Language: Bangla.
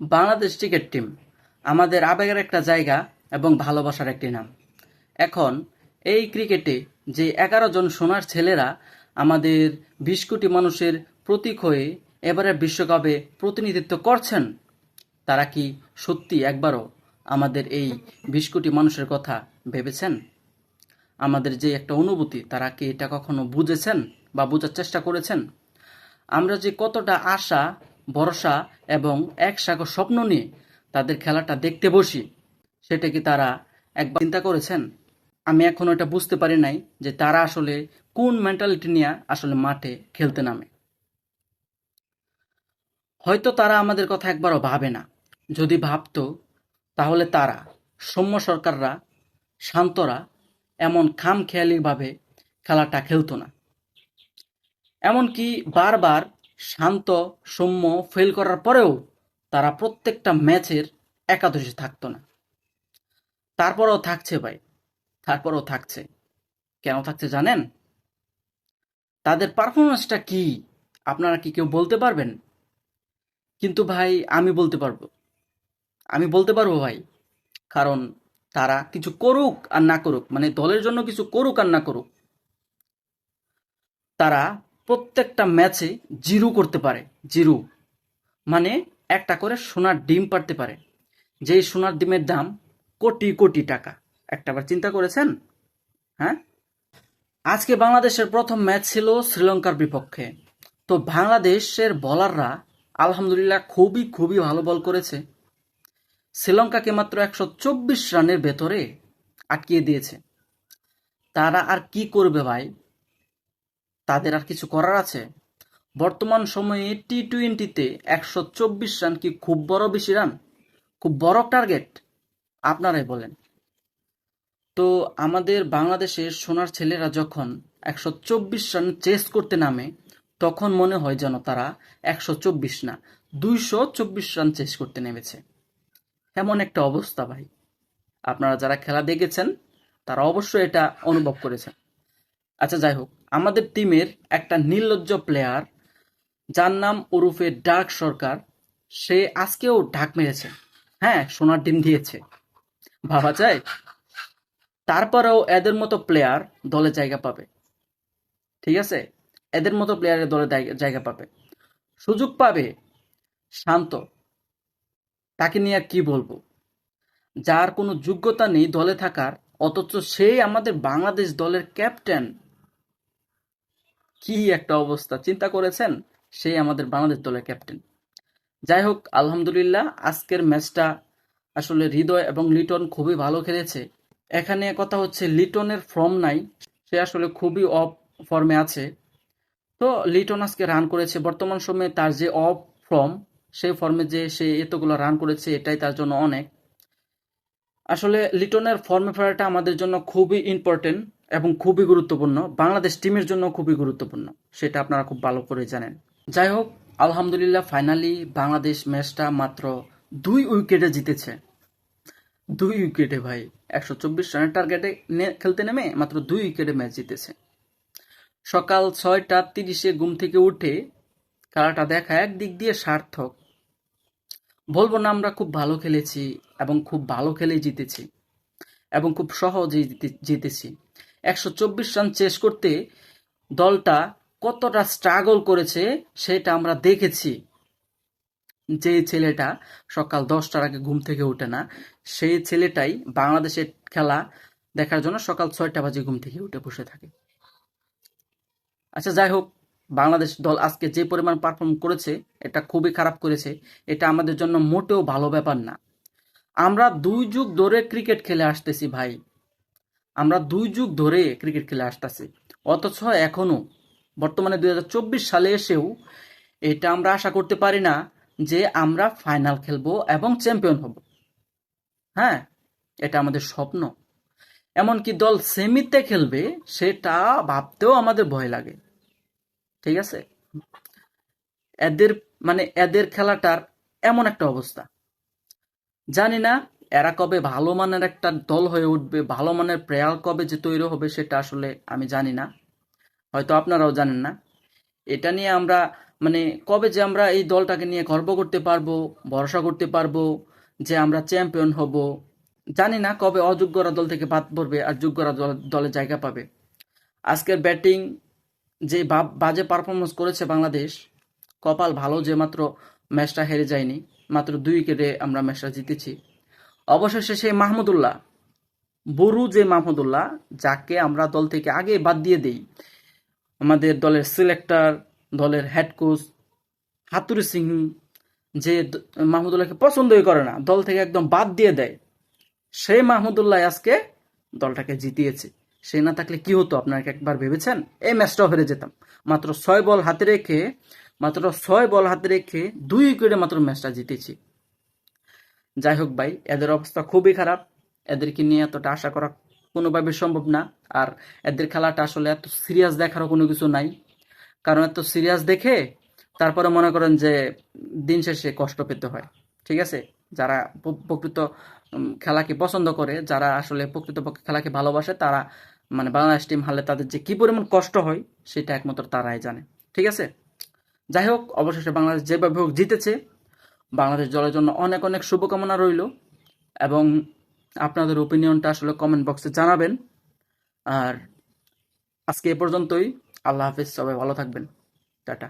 বাংলাদেশ ক্রিকেট টিম আমাদের আবেগের একটা জায়গা এবং ভালোবাসার একটি নাম। এখন এই ক্রিকেটে যে 11 জন সোনার ছেলেরা আমাদের 20 কোটি মানুষের প্রতীক হয়ে এবারের বিশ্বকাপে প্রতিনিধিত্ব করছেন, তারা কি সত্যি একবারও আমাদের এই 20 কোটি মানুষের কথা ভেবেছেন? আমাদের যে একটা অনুভূতি, তারা কি এটা কখনো বুঝেছেন বা বোঝার চেষ্টা করেছেন? আমরা যে কতটা আশা, ভরসা এবং একসাথে স্বপ্ন নিয়ে তাদের খেলাটা দেখতে বসি, সেটা কি তারা একবার চিন্তা করেছেন? আমি এখনো এটা বুঝতে পারি নাই যে তারা আসলে কোন মেন্টালিটি নিয়ে আসলে মাঠে খেলতে নামে। হয়তো তারা আমাদের কথা একবারও ভাবে না। যদি ভাবতো, তাহলে তারা, সৌম্য সরকাররা, শান্তরা এমন খামখেয়ালিভাবে খেলাটা খেলতো না। এমনকি বারবার শান্ত, সৌম্য ফেল করার পরেও তারা প্রত্যেকটা ম্যাচের একাদশে থাকতো না। তারপরেও থাকছে ভাই, তারপরেও থাকছে। কেন থাকছে জানেন? তাদের পারফরমেন্সটা কি আপনারা কি কেউ বলতে পারবেন? কিন্তু ভাই আমি বলতে পারবো ভাই। কারণ তারা কিছু করুক আর না করুক, মানে দলের জন্য কিছু করুক আর না করুক, তারা প্রত্যেকটা ম্যাচে জিরো করতে পারে। জিরো মানে একটা করে সোনার ডিম পাড়তে পারে, যেই সোনার ডিমের দাম কোটি কোটি টাকা। একটাবার চিন্তা করেছেন? হ্যাঁ, আজকে বাংলাদেশের প্রথম ম্যাচ ছিল শ্রীলঙ্কার বিপক্ষে। তো বাংলাদেশের বোলাররা আলহামদুলিল্লাহ খুবই খুবই ভালো বল করেছে। শ্রীলঙ্কাকে মাত্র 124 রানের ভেতরে আটকিয়ে দিয়েছে। তারা আর কি করবে ভাই? তাদের আর কিছু করার আছে? বর্তমান সময়ে টি-20-তে 124 রান কি খুব বড় বেশি রান? খুব বড় টার্গেট? আপনারাই বলেন। তো আমাদের বাংলাদেশের সোনার ছেলেরা যখন 124 রান চেস করতে নামে, তখন মনে হয় যেন তারা 124 না, 224 রান চেস করতে নেমেছে। এমন একটা অবস্থা ভাই। আপনারা যারা খেলা দেখেছেন তারা অবশ্যই এটা অনুভব করেছেন। আচ্ছা, যাই হোক, আমাদের টিমের একটা নির্লজ্জ প্লেয়ার, যার নাম ওরফে ডাক সরকার, সে আজকেও ঢাক মেরেছে। হ্যাঁ, সোনার ডিম দিয়েছে, ভাবা যায়? তারপরেও এদের মতো প্লেয়ার দলে জায়গা পাবে, ঠিক আছে? এদের মতো প্লেয়ারের দলে জায়গা পাবে, সুযোগ পাবে। শান্ত, তাকে নিয়ে আর কি বলবো? যার কোনো যোগ্যতা নেই দলে থাকার, অথচ সেই আমাদের বাংলাদেশ দলের ক্যাপ্টেন। কি একটা অবস্থা, চিন্তা করেছেন? সেই আমাদের বাংলাদেশ দলের ক্যাপ্টেন। যাই হোক, আলহামদুলিল্লাহ, আজকের ম্যাচটা আসলে হৃদয় এবং লিটন খুবই ভালো খেলেছে। এখানে কথা হচ্ছে, লিটনের ফর্ম নাই, সে আসলে খুবই অফ ফর্মে আছে। তো লিটন আজকে রান করেছে, বর্তমান সময়ে তার যে অফ ফর্ম, সেই ফর্মে যে সে এতগুলো রান করেছে, এটাই তার জন্য অনেক। আসলে লিটনের ফর্মে ফেরাটা আমাদের জন্য খুবই ইম্পর্টেন্ট এবং খুবই গুরুত্বপূর্ণ, বাংলাদেশ টিমের জন্য খুবই গুরুত্বপূর্ণ, সেটা আপনারা খুব ভালো করে জানেন। যাই হোক, আলহামদুলিল্লাহ, ফাইনালি বাংলাদেশ ম্যাচটা মাত্র 2 উইকেটে জিতেছে। 2 উইকেটে ভাই, 124 রানের টার্গেটে খেলতে নেমে মাত্র 2 উইকেটে ম্যাচ জিতেছে। সকাল 6টা 30-এ ঘুম থেকে উঠে খেলাটা দেখা একদিক দিয়ে সার্থক। বলবো না আমরা খুব ভালো খেলেছি এবং খুব ভালো খেলেই জিতেছি এবং খুব সহজেই জিতেছি। 124 রান চেস করতে দলটা কতটা স্ট্রাগল করেছে সেটা আমরা দেখেছি। যে ছেলেটা সকাল 10টার আগে ঘুম থেকে উঠে না, সেই ছেলেটাই বাংলাদেশের খেলা দেখার জন্য সকাল 6টা বাজে ঘুম থেকে উঠে বসে থাকে। আচ্ছা, যাই হোক, বাংলাদেশ দল আজকে যে পরিমাণ পারফর্ম করেছে, এটা খুবই খারাপ করেছে। এটা আমাদের জন্য মোটেও ভালো ব্যাপার না। আমরা 2 যুগ ধরে ক্রিকেট খেলে আসতেছি ভাই, আমরা 2 যুগ ধরে ক্রিকেট খেলে আসতেছি, অথচ এখনো বর্তমানে 2024 সালে এসেও এটা আমরা আশা করতে পারি না যে আমরা ফাইনাল খেলবো এবং চ্যাম্পিয়ন হব। হ্যাঁ, এটা আমাদের স্বপ্ন। এমনকি দল সেমিতে খেলবে, সেটা ভাবতেও আমাদের ভয় লাগে, ঠিক আছে? এদের এদের খেলাটার এমন একটা অবস্থা, জানি না এরা কবে ভালো মানের একটা দল হয়ে উঠবে, ভালো মানের প্লেয়ার কবে যে তৈরি হবে, সেটা আসলে আমি জানি না, হয়তো আপনারাও জানেন না। এটা নিয়ে আমরা মানে কবে যে আমরা এই দলটাকে নিয়ে গর্ব করতে পারবো, ভরসা করতে পারবো যে আমরা চ্যাম্পিয়ন হব, জানি না কবে অযোগ্যরা দল থেকে বাদ পড়বে আর যোগ্যরা দলে জায়গা পাবে। আজকের ব্যাটিং যে বাজে পারফরমেন্স করেছে বাংলাদেশ, কপাল ভালো যে মাত্র ম্যাচটা হেরে যায়নি, মাত্র 2 উইকেটে আমরা ম্যাচটা জিতেছি। অবশেষে সেই মাহমুদুল্লাহ, বরু যে মাহমুদুল্লাহ, যাকে আমরা দল থেকে আগে বাদ দিয়ে দেই, আমাদের দলের সিলেক্টর, দলের হেড কোচ হাতুরু সিং, যে মাহমুদুল্লাহকে পছন্দই করে না, দল থেকে একদম বাদ দিয়ে দেয়, সেই মাহমুদুল্লাহ আজকে দলটাকে জিতিয়েছে। সে না থাকলে কি হতো আপনারা একবার ভেবেছেন? এই ম্যাচটাও হেরে যেতাম। মাত্র 6 বল হাতে রেখে, মাত্র 6 বল হাতে রেখে 2 উইকেটে মাত্র ম্যাচটা জিতেছি। যাই হোক ভাই, এদের অবস্থা খুবই খারাপ। এদেরকে নিয়ে এতটা আশা করা কোনোভাবে সম্ভব না। আর এদের খেলাটা আসলে এত সিরিয়াস দেখারও কোনো কিছু নাই। কারণ এত সিরিয়াস দেখে তারপরে মনে করেন যে দিন শেষে কষ্ট পেতে হয়। ঠিক আছে? যারা প্রকৃত খেলাকে পছন্দ করে, যারা আসলে প্রকৃতপক্ষে খেলাকে ভালোবাসে, তারা মানে বাংলাদেশ টিম হারলে তাদের যে কি পরিমাণ কষ্ট হয় সেটা একমাত্র তারাই জানে। ঠিক আছে? যাই হোক, অবশেষে বাংলাদেশ যেভাবে হোক জিতেছে। বাংলাদেশ দলের জন্য অনেক অনেক শুভকামনা রইল, এবং আপনাদের ওপিনিয়নটা আসলে কমেন্ট বক্সে জানাবেন। আর আজকে এ পর্যন্তই। আল্লাহ হাফিজ, সবাই ভালো থাকবেন। টাটা।